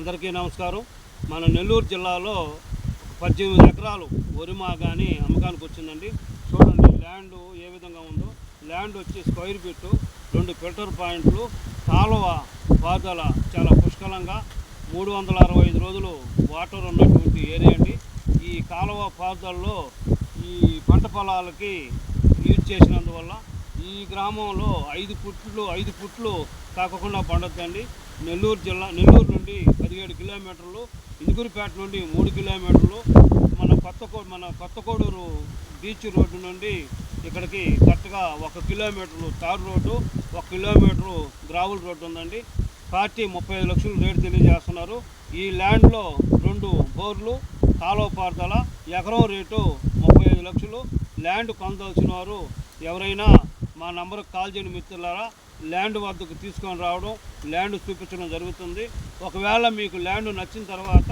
అందరికీ నమస్కారం. మన నెల్లూరు జిల్లాలో 18 ఎకరాలు వరి మాగాని అమ్మకానికి వచ్చిందండి. చూడండి ల్యాండ్ ఏ విధంగా ఉందో. ల్యాండ్ వచ్చి స్క్వేర్ ఫీటు, 2 ఫిల్టర్ పాయింట్లు, కాలువ పారుదల చాలా పుష్కలంగా 365 రోజులు వాటర్ ఉన్నటువంటి ఏరియా అండి. ఈ కాలువ పారుదలలో ఈ పంట పొలాలకి యూజ్ చేసినందువల్ల ఈ గ్రామంలో 5 ఫుట్లు కాకుండా పండొద్దండి. నెల్లూరు నుండి 17 కిలోమీటర్లు, ఇందుకూరుపేట నుండి 3 కిలోమీటర్లు, మన కొత్తకోడూరు బీచ్ రోడ్డు నుండి ఇక్కడికి కరెక్ట్గా 1 కిలోమీటరు తారు రోడ్డు, 1 కిలోమీటరు గ్రావుల్ రోడ్డు ఉందండి. పార్టీ 35 లక్షలు రేటు తెలియజేస్తున్నారు. ఈ ల్యాండ్లో 2 బోర్లు, కాలువ పారుదల, ఎకరం రేటు 35 లక్షలు. ల్యాండ్ కొనదలసిన వారు ఎవరైనా మా నంబర్కి కాల్ చేయని మిత్రులారా, ల్యాండ్ వద్దకు తీసుకొని రావడం, ల్యాండ్ చూపించడం జరుగుతుంది. ఒకవేళ మీకు ల్యాండ్ నచ్చిన తర్వాత